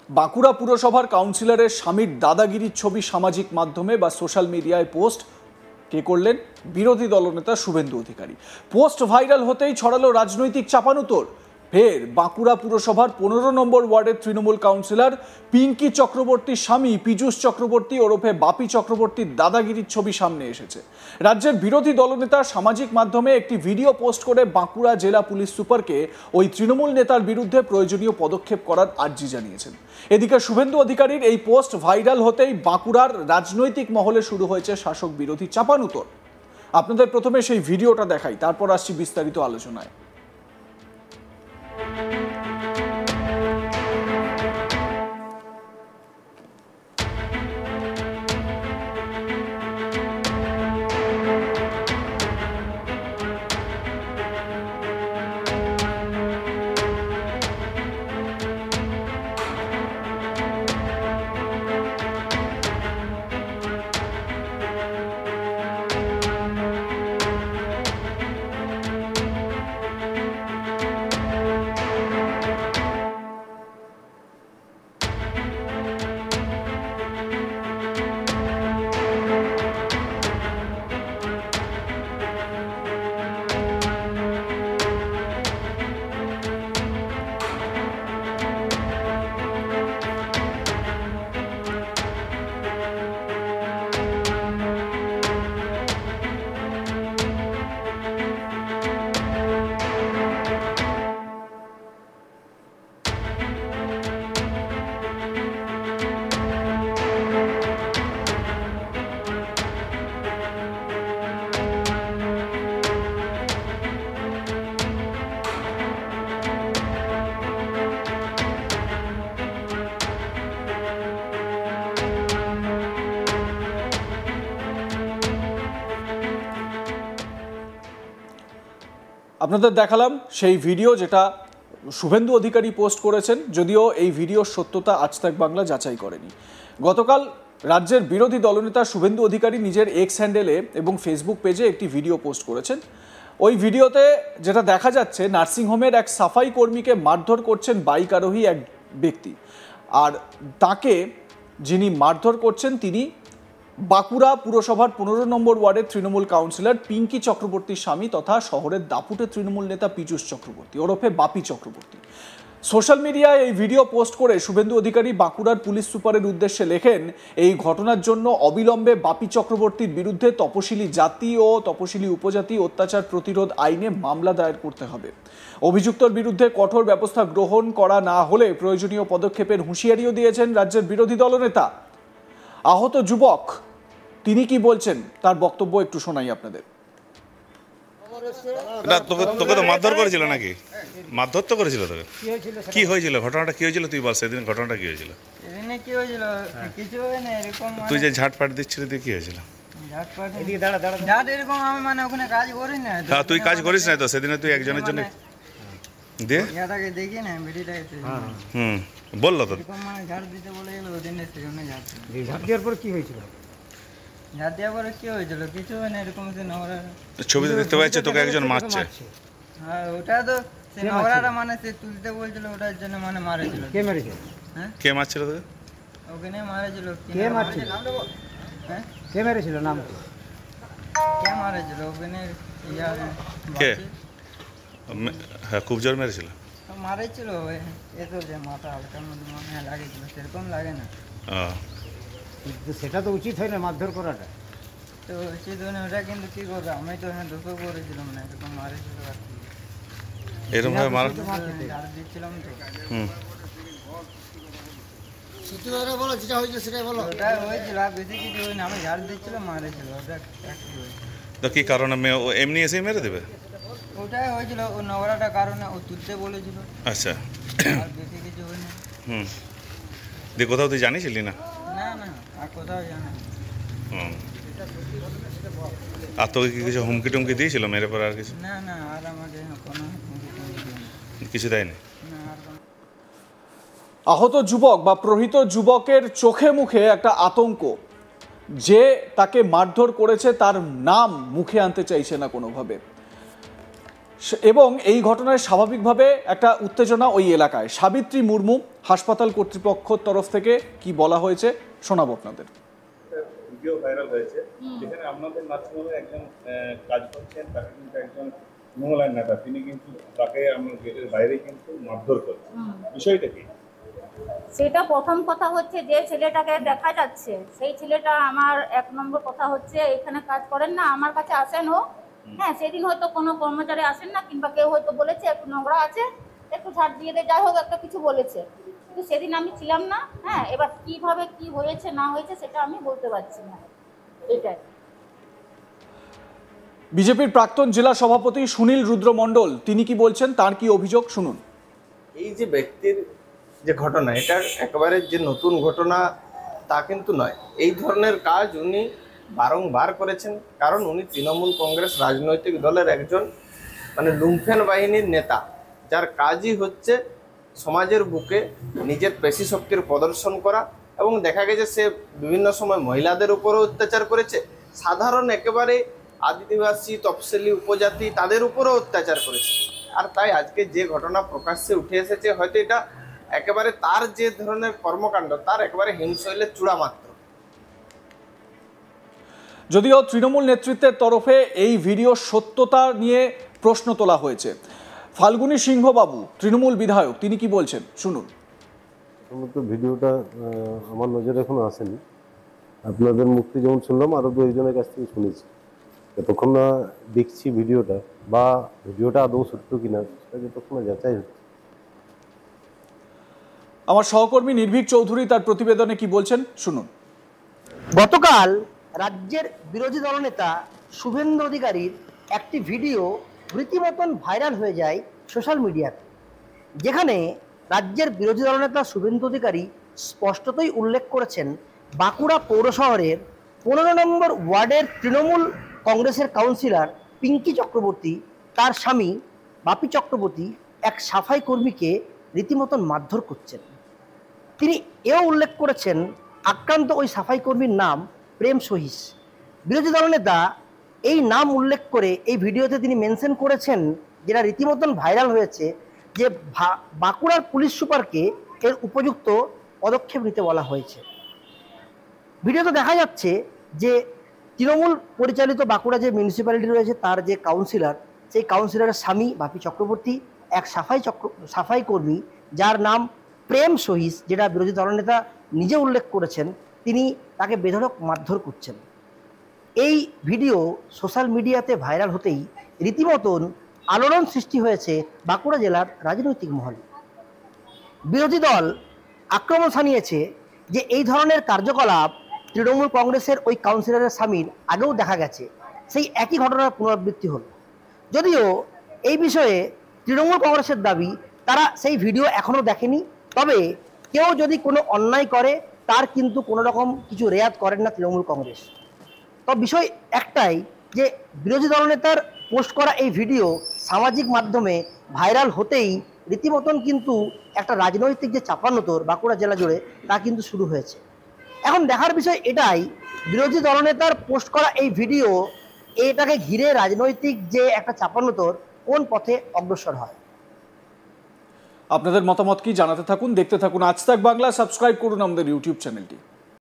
বাঁকুড়া পুরসভার কাউন্সিলরের স্বামীর দাদাগিরির ছবি সামাজিক মাধ্যমে বা সোশ্যাল মিডিয়ায় পোস্ট কে করলেন? বিরোধী দলনেতা শুভেন্দু অধিকারী। পোস্ট ভাইরাল হতেই ছড়ালো রাজনৈতিক চাপানুতোর। ফের বাঁকুড়া পুরসভার 15 নম্বর ওয়ার্ডের তৃণমূল কাউন্সিলর পিঙ্কি চক্রবর্তীর স্বামী পীযূষ চক্রবর্তী ওরফে বাপি চক্রবর্তীর দাদাগিরির ছবি সামনে এসেছে। রাজ্যের বিরোধী দলনেতা সামাজিক মাধ্যমে একটি ভিডিও পোস্ট করে বাঁকুড়া জেলা পুলিশ সুপারকে ওই তৃণমূল নেতার বিরুদ্ধে প্রয়োজনীয় পদক্ষেপ করার আর্জি জানিয়েছেন। এদিকে শুভেন্দু অধিকারীর এই পোস্ট ভাইরাল হতেই বাঁকুড়ার রাজনৈতিক মহলে শুরু হয়েছে শাসক বিরোধী চাপানুতোর। আপনাদের প্রথমে সেই ভিডিওটা দেখাই, তারপর আসছি বিস্তারিত আলোচনায়। আপনাদের দেখালাম সেই ভিডিও যেটা শুভেন্দু অধিকারী পোস্ট করেছেন, যদিও এই ভিডিওর সত্যতা আজ তাক বাংলা যাচাই করেনি। গতকাল রাজ্যের বিরোধী দলনেতা শুভেন্দু অধিকারী নিজের এক্স হ্যান্ডেলে এবং ফেসবুক পেজে একটি ভিডিও পোস্ট করেছেন। ওই ভিডিওতে যেটা দেখা যাচ্ছে, নার্সিংহোমের এক সাফাই কর্মীকে মারধর করছেন বাইক আরোহী এক ব্যক্তি, আর তাকে যিনি মারধর করছেন তিনি বাঁকুড়া পুরসভার 15 নম্বর ওয়ার্ডের তৃণমূল কাউন্সিলর পিঙ্কি চক্রবর্তীর স্বামী তথা শহরের দাপুটের তৃণমূল নেতা পীযূষ চক্রবর্তী ওরফে বাপি চক্রবর্তী। সোশ্যাল মিডিয়ায় এই ভিডিও পোস্ট করে শুভেন্দু অধিকারী বাঁকুড়ার পুলিশ সুপারের উদ্দেশ্যে লেখেন, এই ঘটনার জন্য অবিলম্বে বাপি চক্রবর্তীর বিরুদ্ধে তপশিলি জাতি ও তপশিলি উপজাতি অত্যাচার প্রতিরোধ আইনে মামলা দায়ের করতে হবে। অভিযুক্তর বিরুদ্ধে কঠোর ব্যবস্থা গ্রহণ করা না হলে প্রয়োজনীয় পদক্ষেপের হুঁশিয়ারিও দিয়েছেন রাজ্যের বিরোধী দলনেতা। আহত যুবক তিনি কি বলছেন তার বক্তব্য একটু শোনাই আপনাদের। তোকে তো মারধর করেছিল নাকি? মারধর তো করেছিল তোকে? কি হয়েছিল? ঘটনাটা কি হয়েছিল তুই বল, সেদিন ঘটনাটা কি হয়েছিল? কি হয়েছিল? কিছু হবে না, এরকম তুই যে ঝাটপাট দিচ্ছিলি তুই কি হয়েছিল? ঝাট এরকম আমি মানে ওখানে কাজ করি না। হ্যাঁ তুই কাজ করিস না তো, সেদিনে তুই একজনের জন্য দিয়ে ইয়াটাকে দেখি না ভিডিওটাকে। বললো তো এরকম মানে ঝাড় দিতে বলে গেল, ওদিন সেজন্য ঝাড় দেওয়ার পর কি হয়েছিল? ঝাড় দেওয়ার পরে কি হয়েছিল? কিছু হয় না, এরকম সে নোংরা ছবিতে দেখতে পাচ্ছি তোকে একজন মারছে। হ্যাঁ ওটা তো সে নোংরাটা মানে সে তুলতে বলছিল, ওটার জন্য মানে মারেছিল। কে মেরেছে? হ্যাঁ কে মারছিল তোকে? ওখানে মারেছিল। কে মারছিল? হ্যাঁ কে মেরেছিল? নাম কি? কে মারেছিল ওখানে? কে? হ্যাঁ খুব জোর মেরেছিল। মারেছিল এত যে মাথা হালকার মধ্যে মনে লাগেছিল, সেরকম লাগে না। সেটা তো উচিত হয় না, মারধর করাটা তো উচিত হয় না ওটা, কিন্তু কি করবে, আমি তো হ্যাঁ দুঃখ করেছিলাম না, এরকম মারেছিল আর কি। এরকম ভাবে মার ঝাড় দিচ্ছিলাম তো। যেটা হয়েছিল সেটাই বলো। ওটা হয়েছিল, আর বেশি কিছু হয়নি, আমি ঝাড় দিচ্ছিলাম মারেছিল, ওটা একই হয়েছিল। তো কি কারণে ও এমনি এসেই মেরে দেবে? ওটাই হয়েছিল, ও নোংরাটার কারণে ও তুলতে বলেছিল। আচ্ছা, আর বেশি কিছু হয়নি। দিয়ে কোথাও তুই জানিসলি না? না না, আর কোথাও জানা। আর তোকে কি কিছু হুমকি টুমকি দিয়েছিল মেরে পর আর কিছু? না না, আর আমাকে কোনো কিছু দেয়নি। আহত যুবক বা প্রহৃত যুবকের চোখে মুখে একটা আতঙ্ক, যে তাকে মারধর করেছে তার নাম মুখে আনতে চাইছে না কোনোভাবে। এবং এই ঘটনায় স্বাভাবিকভাবে একটা উত্তেজনা ওই এলাকায়। সাবিত্রী মুর্মু হাসপাতাল কর্তৃপক্ষের তরফ থেকে কি বলা হয়েছে শোনাবো আপনাদের। ভিডিও ভাইরাল হয়েছে যেখানে আপনাদের মাধ্যমে একজন কাজ করছেন, তাকে কিন্তু একজন মহলার নেতা, তিনি কিন্তু তাকে আমার গেটের বাইরে কিন্তু মারধর করছেন, বিষয়টা কি? সেটা প্রথম কথা হচ্ছে যে ছেলেটাকে দেখা যাচ্ছে, সেই ছেলেটা আমার 1 নম্বর কথা হচ্ছে এখানে কাজ করেন না, আমার কাছে আসেন ও। হ্যাঁ, সেদিন হয়তো কোনো কর্মচারী আসেন না, কিংবা কেউ হয়তো বলেছে একটু নোংরা আছে, একটু ঝাড় দিয়ে দে, যাই হোক একটা কিছু বলেছে, কিন্তু সেদিন আমি ছিলাম না। হ্যাঁ, এবার কিভাবে কি হয়েছে না হয়েছে সেটা আমি বলতে পারছি না, এটাই। বিজেপির প্রাক্তন জেলা সভাপতি সুনীল রুদ্র মণ্ডল তিনি কি বলছেন, তার কি অভিযোগ শুনুন। এই যে ব্যক্তির যে ঘটনা, এটা একেবারে যে নতুন ঘটনা তা কিন্তু নয়। এই ধরনের কাজ উনি বারংবার করেছেন, কারণ উনি তৃণমূল কংগ্রেস রাজনৈতিক দলের একজন লুম্ফেন বাহিনীর নেতা, যার কাজই হচ্ছে সমাজের বুকে নিজের পেশি শক্তির প্রদর্শন করা। এবং দেখা গেছে সে বিভিন্ন সময় মহিলাদের উপরও অত্যাচার করেছে, সাধারণ একেবারে আদিবাসী তফসিলি উপজাতি তাদের উপরও অত্যাচার করেছে। আর তাই আজকে যে ঘটনা প্রকাশ্যে উঠে এসেছে, হয়তো এটা একেবারে তার যে ধরনের কর্মকাণ্ড তার একেবারে হিমশৈলের চূড়া মাত্র। যদিও তৃণমূল নেতৃত্বের তরফে এই ভিডিও সত্যতা নিয়ে প্রশ্ন তোলা হয়েছে। ফাল্গুনী সিংহবাবু তৃণমূল বিধায়ক তিনি কি বলছেন শুনুন। ভিডিওটা আমার নজরে এখনো আসেনি, আপনাদের মুক্তি যেমন শুনলাম আরো 2 একজনের কাছ থেকে শুনেছি। যতক্ষণ না দেখছি ভিডিওটা বা ভিডিওটা আদৌ সত্য কিনা সেটা যতক্ষণ না যাচাই হচ্ছে। আমার সহকর্মী নির্ভীক চৌধুরী তার প্রতিবেদনে কি বলছেন শুনুন। গতকাল রাজ্যের বিরোধী দলনেতা শুভেন্দু অধিকারীর একটি ভিডিও রীতিমতন ভাইরাল হয়ে যায় সোশ্যাল মিডিয়াতে, যেখানে রাজ্যের বিরোধী দলনেতা শুভেন্দু অধিকারী স্পষ্টতই উল্লেখ করেছেন বাঁকুড়া পৌর শহরের 15 নম্বর ওয়ার্ডের তৃণমূল কংগ্রেসের কাউন্সিলর পিঙ্কি চক্রবর্তী, তার স্বামী বাপি চক্রবর্তী এক সাফাই কর্মীকে রীতিমতন মারধর করছেন। তিনি এও উল্লেখ করেছেন আক্রান্ত ওই সাফাই কর্মীর নাম প্রেম সহিস। বিরোধী দলনেতা এই নাম উল্লেখ করে এই ভিডিওতে তিনি মেনশন করেছেন, যেটা রীতিমতন ভাইরাল হয়েছে, যে বাঁকুড়ার পুলিশ সুপারকে এর উপযুক্ত পদক্ষেপ নিতে বলা হয়েছে। ভিডিওতে দেখা যাচ্ছে যে তৃণমূল পরিচালিত বাঁকুড়া যে মিউনিসিপ্যালিটি রয়েছে তার যে কাউন্সিলর, সেই কাউন্সিলরের স্বামী বাপি চক্রবর্তী এক সাফাই কর্মী যার নাম প্রেম সহিস, যেটা বিরোধী দলনেতা নিজে উল্লেখ করেছেন, তিনি তাকে বেধড়ক মারধর করছেন। এই ভিডিও সোশ্যাল মিডিয়াতে ভাইরাল হতেই রীতিমতন আলোড়ন সৃষ্টি হয়েছে বাঁকুড়া জেলার রাজনৈতিক মহলে। বিরোধী দল আক্রমণ শানিয়েছে যে এই ধরনের কার্যকলাপ তৃণমূল কংগ্রেসের ওই কাউন্সিলরের স্বামীর আগেও দেখা গেছে, সেই একই ঘটনার পুনরাবৃত্তি হল। যদিও এই বিষয়ে তৃণমূল কংগ্রেসের দাবি তারা সেই ভিডিও এখনও দেখেনি, তবে কেউ যদি কোনো অন্যায় করে তার কিন্তু কোনো রকম কিছু রেয়াত করেন না তৃণমূল কংগ্রেস। তো বিষয় একটাই যে বিরোধী দলনেতার পোস্ট করা এই ভিডিও সামাজিক মাধ্যমে ভাইরাল হতেই রীতিমতন কিন্তু একটা রাজনৈতিক যে চাপানোতর বাঁকুড়া জেলা জুড়ে তা কিন্তু শুরু হয়েছে। এখন দেখার বিষয় এটাই, বিরোধী দলনেতার পোস্ট করা এই ভিডিও এটাকে ঘিরে রাজনৈতিক যে একটা চাপানোতর কোন পথে অগ্রসর হয়। আপনাদের মতামত কি জানাতে থাকুন, দেখতে থাকুন আজ তাক বাংলা, সাবস্ক্রাইব করুন আমাদের ইউটিউব চ্যানেলটি।